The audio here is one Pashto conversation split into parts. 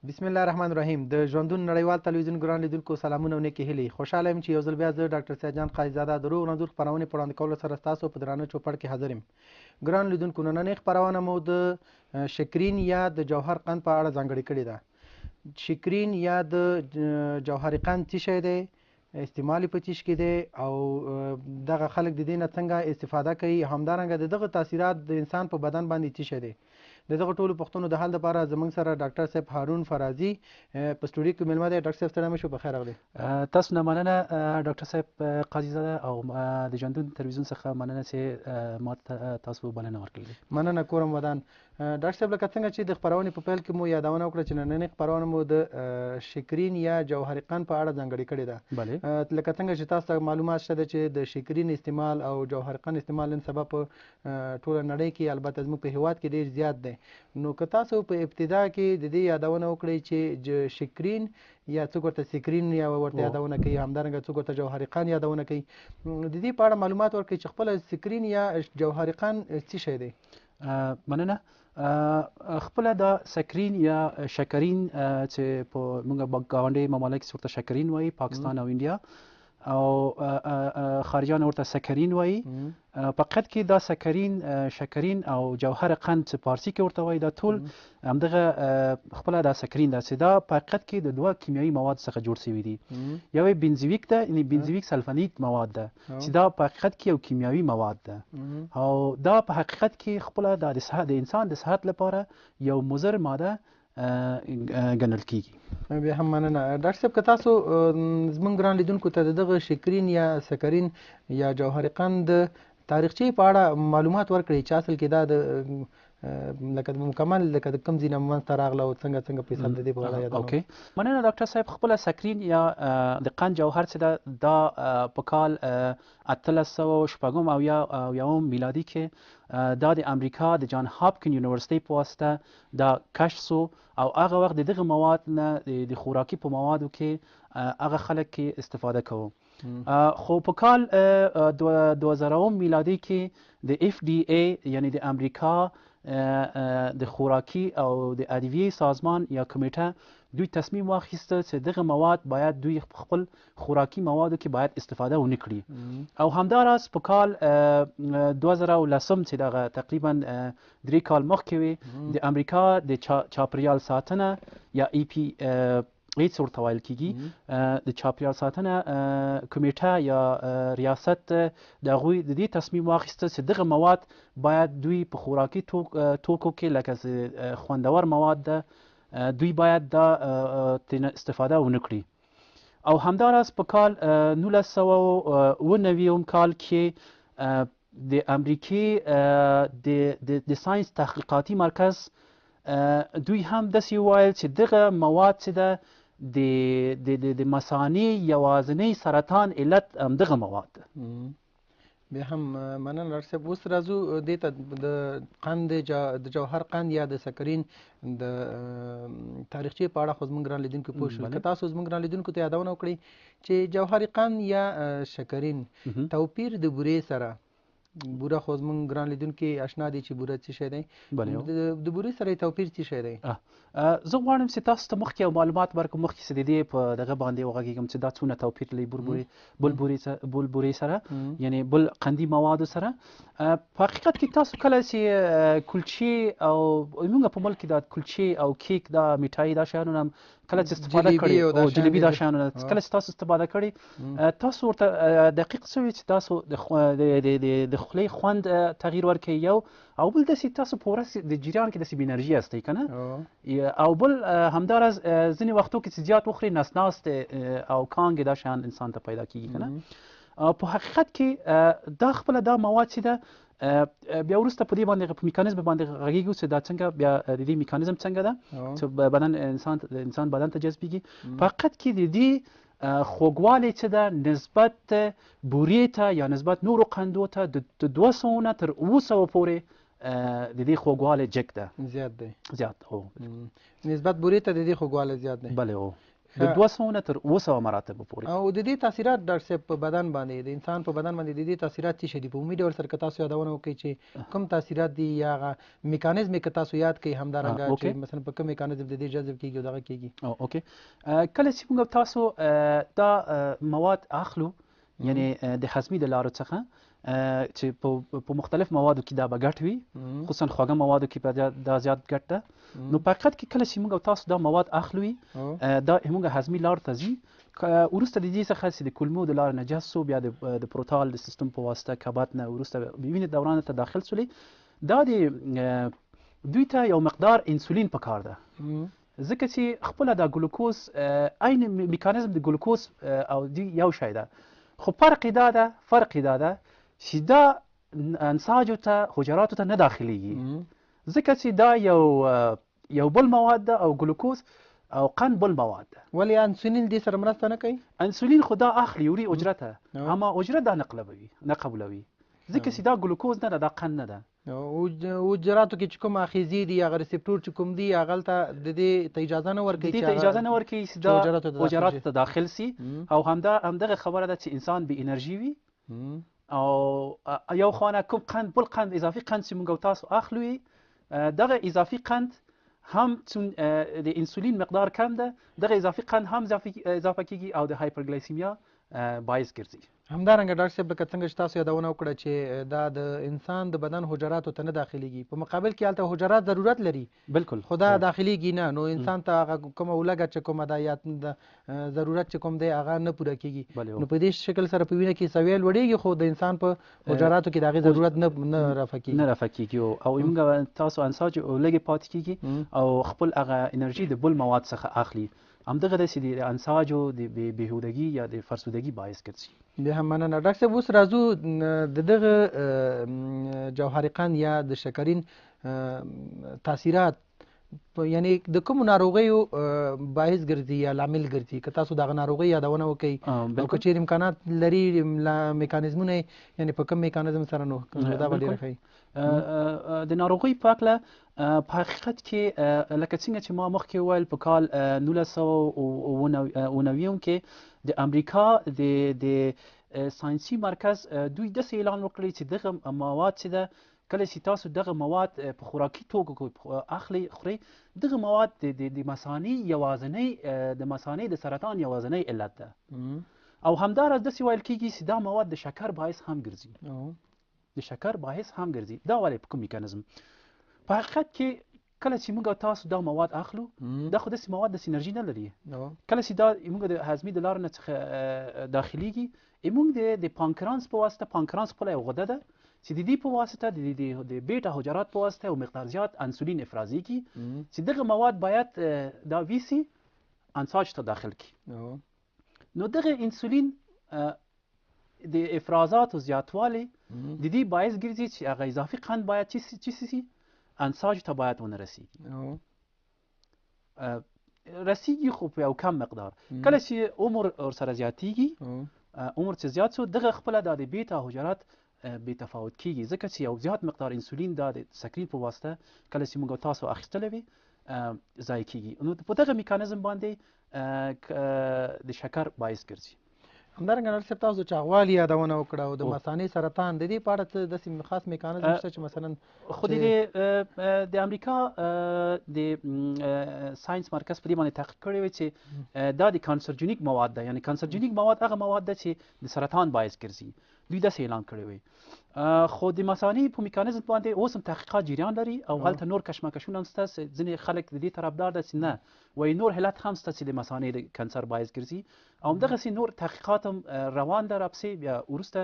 بسم الله الرحمن الرحیم. د ژوندون نړیوال تلویزیون ګران لیدونکو سلامونه او نیکې هیلې. خوشحاله یم چې یو ځل بیا زه ډاکټر سیدجان قایزاده د روغ رنځور خپرونې په وړاندې کولو سره ستاسو په درانه چوپړ کې حاضر یم. ګران لیدونکو، نننۍ خپرونه مو د شکرین یا د جوهر قند په اړه ځانګړې کړې ده. شکرین یا د جوهر قند څه شی دی، استعمال په چیش کې دی، او دغه خلک د دې نه څنګه استفاده کوي، همدارنګه د دغه تاثیرات د انسان په بدن باندې څه شی دی. د دغه ټولو پوښتنو د حل لپاره زموږ سره ډاکټر صاحب هارون فرازي په سټوډیو کې مېلمه دی. ډاکټر صاحب ستړی مه شو، په خیر راغلی. تاسو نه مننه ډاکټر صاحب قاضي او د ژوندون تلویزیون څخه مننه چې ما تاسو بلنه ورکړې. مننه کورم ودان. ډاکټر صاحب، لکه څنګه چې د خپرونې په پیل کې مو یادونه وکړه چې نننۍ خپرونه مو د شکرین یا جوهر قند په اړه ځانګړې کړې ده. لکه څنګه چې تاسو ته معلومات شته چې د شکرین استعمال او جوهر قند استعمال نن سبا په ټوله نړۍ کې، البته زموږ په هیواد کې ډېر زیات دی. نو که تاسو په ابتدا کې د دې یادونه وکړئ چې شکرین یا څوک ورته سکرین یا ورته یادونه کوي، همدارنګه څوک ورته جوهر قند یادونه کوي، د دې په اړه معلومات ورکړئ چې خپله سکرین یا جوهر قند څه شی دی. مننه. خپل د سکرین یا شکرین چې په موږ ګاونډي ممالک ورته شکرین وایي، پاکستان او انډیا، او خارجان ورته سکرین وایي. په حقیقت کې دا سکرین، شکرین او جوهر قند چې پارسي کې ورته وایي، دا ټول همدغه خپل دا سکرین ده چې دا په حقیقت کې د دوه کیمیاوي مواد څخه جوړ شوي دي. یو بنزویک ده، یعنی بنزویک سلفونیک مواد ده چې دا په حقیقت کې یو کیمیاوي مواد ده، او دا په حقیقت کې خپل د انسان د صحت لپاره یو مضر ماده ګڼل کیږي. بیا هم مننه. ډاکټر صاحب، که تاسو زموږ ګران لیدونکو ته د دغه شکرین یا سکرین یا جوهر قند تاریخچې په اړه معلومات ورکړئ چې اصل کې دا د لکه مکمل لکه د کوم ځای نه منځته راغله او څنګه پیسه د دې په اړه یادونه. اوکې، مننه ډاکټر صاحب. خپله سکرین یا د قند جوهر چې ده، دا په کال 1890 میلادي کې دا د امریکا د جان هاپکن یونیورسيټي په واسطه دا کشف شو، او هغه وخت دغه مواد نه د خوراکي په موادو کې هغه خلک کې استفاده کوو. خو په کال 2000 میلادي کې د FDA یعنی د امریکا د خوراکي او د ادویې سازمان یا کمیټه دوی تصمیم واخیسته چې دغه مواد باید دوی خپل خوراکي موادو کې باید استفاده ونه کړي. او همداراز په کال 2010 چې دغه تقریبا 3 کال مخکې وي، د امریکا د چاپریال ساتنه یا ایټس ورته ویل کیږي، د چاپیریال ساتنه کمیټه یا ریاست د هغوی د دې تصمیم واخیسته چې دغه مواد باید دوی په خوراکي توکو کې لکه خوندور مواد ده، دوی باید دا استفاده ونه کړي. او همداراز په کال 1990 کال کې د امریکې د ساینس تحقیقاتي مرکز دوی هم داسې وویل چې دغه مواد چې ده د مثانې یوازینی سرطان علت همدغه مواد ده. بیا هم مننه ډاکټر صاحب. اوس راځو دې ته د قند د جوهر قند یا د سکرین د تاریخچې په اړه. خو زموږ ګران لیدونکي پوه شول، که تاسو زموږ ګران لیدونکو ته یادونه وکړئ چې جوهر قند یا شکرین توپیر د بورې سره. بوره خو زموږ ګران لیدونکي اشنا دي چې بوره څه شی دی، د بورې سره توپیر څه شی دی. زه غواړم چې تاسو ته مخکې یو معلومات ورکړم، مخکې چې د دې په دغه باندې وغږېږم چې دا څونه توپیر لري بل بورې سره، یعنی بل قندي موادو سره. په حقیقت کې تاسو کله چې کلچې او موږ په ملک کې دا کلچې او کیک دا میټایي دا شیانونه کله چې استفاده کړي او جلبي دا شیانونه کله چې تاسو استفاده کړي، تاسو ورته دقیق څه وي چې تاسو د خولې خوند تغییر ورکوي، یو او بل داسې تاسو په ورځ د جریان کې داسې بې انرژي هستئ که نه، او بل همداراز ځینې وختو کې چې زیات وخورئ نسناست او کانګې دا شیان انسان ته پیدا کېږي که نه. په حقیقت کې دا خپله دا مواد چې ده بیا وروسته په دې باندې په میکانیزم باندې غږیږو چې دا څنګه بیا د دې میکانیزم څنګه ده چې بدن انسان بدن ته جذبېږي. په حقیقت کې د دې خوږوالی چې ده نسبت بورې ته یا نسبت نورو قندو ته د 200 نه تر 700 پورې د دې خوږوالی جګ ده، زیات دی. زیات هو، نسبت بورې ته د دې خوږوالی زیات دی. بله هو. د 200 نه تر 200 مراتب پورې. او د دې تاثیرات ډاکټر صاحب په بدن باندې د انسان په بدن باندې د دې تاثیرات څه دي؟ په عمومي ډول سره که تاسو یادونه وکړئ چې کوم تاثیرات دي یا هغه میکانیزم که تاسو یاد کړئ همدارنګه چې مثلا په کوم میکانیزم د دې جذب کیږي او دغه کیږي. اوکې کله چې موږ تاسو دا مواد اخلو یعنی د هضمي د لارو څخه چې په مختلف موادو کې دا به ګټ وي، خصوصا خوږه موادو کې به دا زیات ګټ ده. نو په حقیقت کې کله چې موږ تاسو دا مواد اخلو دا موږ هضمي لار ته ځي، وروسته د دې څخه چې د کولمو د لارې نه جذب شو، بیا د پروتال د سیستم په واسطه کبد نه وروسته وینې دوران ته داخل شولې، دا د دوی ته یو مقدار انسولین پکار ده، ځکه چې خپله دا ګلوکوز عین میکانیزم د ګلوکوز او دی یو شی ده، خو فرق دا ده چې دا انساجو ته حجراتو ته نه داخليږي، ځکه چې دا یو بل مواد ده او ګلوکوز او قند بل مواد ده. ولی انسولین دې سره مرسته نه کوي؟ انسولین خو دا اخلي وړي حجره ته، اما حجره دا نه قبولوي، ځکه چې دا ګلوکوز نه ده، دا قند نه ده. حجراتو کې چې کوم آخذې دي هغه ریسپټور چې کوم دي هغه ته د دې ته اجازه نه ورکوي چې دا حجراتو ته داخل سي، او همدغه خبره ده چې انسان بې انرژي وي، او یو خانه کوم قند بل قند اضافي قند چې موږ تاسو اخلو دغه اضافي قند هم د انسولین مقدار کم ده، دغه اضافي قند هم اضافه کیږي او د هایپرګلایسیمیا باعث ګرځي. همدارنګه ډاکټر صاحب لکه څنګه چې تاسو یادونه وکړه چې دا د انسان د بدن حجراتو ته نه داخليږي، په مقابل کې هلته حجرات ضرورت لري، بالکل خو دا داخليږي نه، نو انسان ته هغه کومه ولګه چې کومه دا یا ضرورت چې کوم دی هغه نه پوره کیږي، نو په دې شکل سره په وینه کې سویل وړيږي، خو د انسان په حجراتو کې د هغې ضرورت نه رافع کیږي او موږ تاسو انساج لږې پاتې کیږي او خپل هغه انرژي د بل مواد څخه اخلي، همدغه داسې د انساجو د بېهودګي یا د فرسودګي باعث ګرځي. بیا هم مننه ډاکټر صاحب. اوس راځو د دغه جوهري قند یا د شکرین تاثیرات یعنی د کوم ناروغیو باعث ګرځي یا لامل ګرځي، که تاسو دغه ناروغي یادونه وکړئ او که چېرې امکانات لري میکانیزمونه یعنی په کوم میکانیزم سره، نو دا به ډېره ښه. د ناروغۍ په هکله په حقیقت کې لکه څنګه چې ما مخکې وویل په کال 1999 کې د امریکا د ساینسي مرکز دوی داسې اعلان وکړی چې دغه مواد چې ده کله چې تاسو دغه مواد په خوراکي توکو اخلي خورئ، دغه مواد د مثانې یوازینۍ د مثانې د سرطان یوازینۍ علت ده، او همداراز داسې ویل کېږي چې دا مواد د شکر باعث هم ګرځي، دا ولې په کوم میکانیزم؟ په حقیقت کې کله چې موږ تاسو دا مواد اخلو دا خو داسې مواد داسې انرژي نه لري، کله چې دا موږ د هضمي د لارو نه څخه داخليږي موږ د پانکرانس په واسطه، پانکرانس خپله یو غده ده چې د دې په واسطه د بیټا حجرات په واسطه یو مقدار زیات انسولین افرازي کی چې دغه مواد باید دا ویسي انساج ته داخل کی، نو دغه انسولین د افرازاتو زیاتوالی د دې باعث ګرځي چې هغه اضافي قند باید چی انساج ته باید ونه رسیږي خو په یو کم مقدار. کله چې عمر ورسره زیاتیږي، عمر چې زیات شو دغه خپله دا د بیټا حجرات بې تفاوت کیږي، ځکه چې یو زیات مقدار انسولین دا د سکرین په واسطه کله چې موږ تاسو اخیستلی وي ضایع کیږي، نو په دغه میکانیزم باندې د شکر باعث ګرځي. همدارنګه ډاکټر صاحب تاسو د چاغوالي یادونه وکړه او د مثانې سرطان، د دې په اړه څه داسې خاص میکانیزم شته چې مثلا خو د امریکا د ساینس مرکز په دې باندې تحقیق کړی وی چې دا د کانسرجنیک مواد ده، یعنی کانسرجنیک مواد هغه مواد ده چې د سرطان باعث ګرځي، دوی داسې اعلان کړی وی. خو د مثانې په میکانیزم باندې اوس هم تحقیقات جریان لري او هلته نور کشمکشونه هم شته، ځینې خلک د دې طرفدار ده چې نه وایي نور علت هم شته چې د مثانې د کانسر باعث ګرځي، او همدغسې نور تحقیقات هم روان ده راپسې، بیا وروسته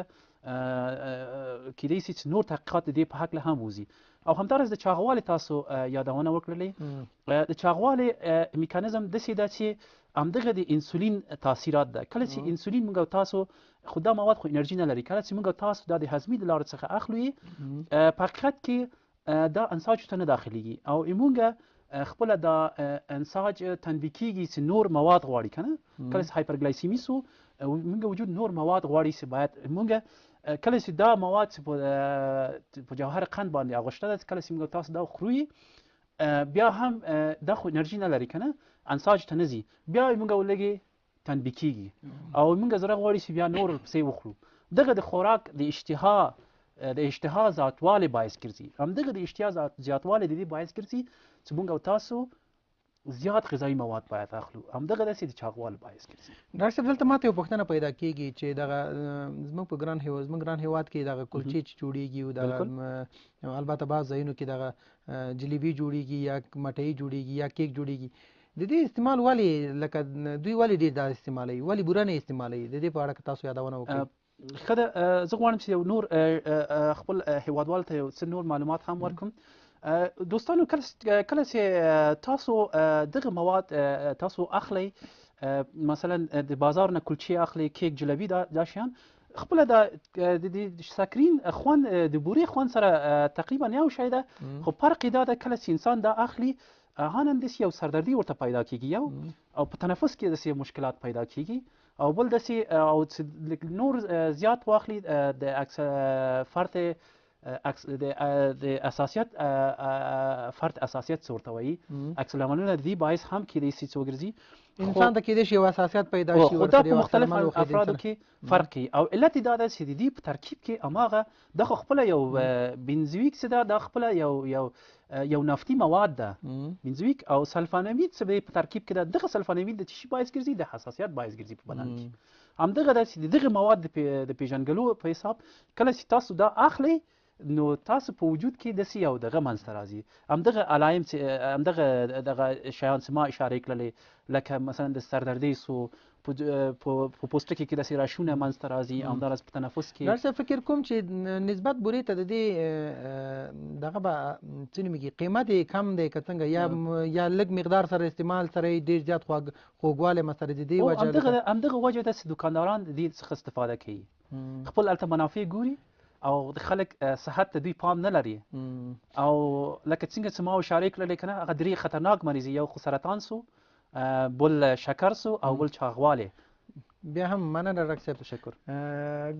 کیدای شي چې نور تحقیقات د دې په هکله هم وځي. او همداراز د چاغوالي تاسو یادونه وکړلې، د چاغوالي میکانیزم داسې ده چې همدغه د انسولین تاثیرات ده. کله چې انسولین موږ تاسو خو دا مواد خو انرژي نه لري، کله چې موږ تاسو دا د هضمي د لارو څخه اخلو په حقیقت کې دا انساج ته نه داخليږي او موږ خپله دا انساج تنبیه کیږي چې نور مواد غواړي کنه، کله چې هایپرګلایسیمي سو موږ وجود نور مواد غواړي چې باید موږ کله چې دا مواد په جوهر قند باندې اغوشته ده، کله چې موږ تاسو دا خوري بیا هم دا خو انرژي نه لري کنه انساج ته نه ځي بیا یې موږ ولګي تنبیه کیږي او موږ زړه غواړي چې بیا نور پسې وخورو دغه د خوراک د اشتها زیاتوالی باعث ګرځي همدغه د اشتها زیاتوالی د دې باعث ګرځي چې موږ او تاسو زیات غذایی مواد باید اخلو همدغه داسې د چاغوالي باعث ګرځي. ډاکټر صاحب دلته ماته یو پوښتنه پیدا کیږي چې دغه زموږ په ګران هیواد کې دغه کلچې چې جوړیږي او دغه البته بعض ځایونو کې دغه جلیبي جوړیږي یا مټۍ جوړیږي یا کیک جوړیږي د دې استعمال ولې لکه دوی ولې ډېر دا استعمالوي ولې بوره نه استعمالوي د دې په اړه تاسو یادونه وکړئ. ښه ده زه غواړم چې یو نور خپل هیوادوالو ته یو څه نور معلومات هم ورکړم. دوستانو کله چې تاسو دغه مواد تاسو اخلئ مثلا د بازار نه کلچې اخلئ کیک جلبي دا شیان خپله د سکرین خوند د بورې خوند سره تقریبا یو شی ده خو فرق یې دا ده کله چې انسان دا اخلي هانم داسې یو سردردي ورته پیدا کیږي یو او په تنفس کې داسې مشکلات پیدا کیږي او بل داسې او نور زیات واخلي د فرد د اساسیت فرد اساسیت څه ورته وایي عکس العملونه د دې باعث هم کیدای شي چې وګرځي انسان ته کیدای شي یو اساسیت پیدا شي خو دا په مختلف افرادو کې فرق کوي او علت دا ده چې د دې په ترکیب کې هماغه د خپله یو بنزویک څه ده دا خپله یو نفتي مواد ده بنزویک او سلفانامید څه په ترکیب کې ده دغه سلفانامید د چی باعث ګرځي د حساسیت باعث ګرځي په بدن کې همدغه ده چې دغه مواد د پیژنګلو په حساب کله چې تاسو دا اخلئ نو تاسو په وجود کې داسې یو دغه منځته راځي همدغه علایم همدغه دغه شیان چې ما اشاره کړلې لکه مثلا د سردردۍ سو په پوستکي کې داسې راشونه منځته راځي همداراز په تنفس کې. ډاکټر صاحب فکر کوم چې نسبت بورې ته د دې دغه به څه نومېږي قیمت یې کم دی که څنګه یا لږ مقدار سره استعمال سره یې ډېر زیات خوږوالی مثلا د دې وجه همدغه وجه ده چې دوکانداران د دې څخه استفاده کوي خپل هلته منافع ګوري او د خلک صحت ته دوی پام نه لري او لکه څنګه چې ما اشاره کړلې که نه هغه درې خطرناک مریض یو خو سرطان سو بل شکر سو او بل چاغوالی. بیا هم مننه ډاکټر صاحب تشکر.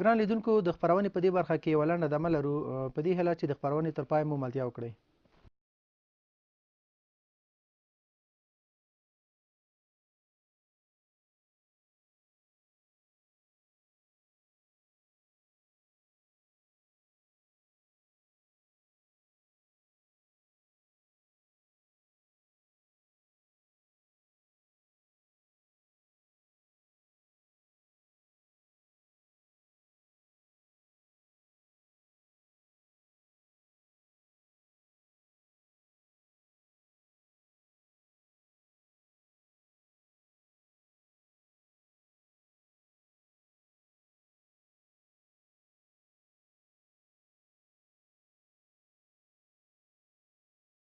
ګران لیدونکو د خپرونې په دې برخه کې یوه لنډه دمه لرو په دې هیله چې د خپرونې تر پای مو ملتیا وکړئ.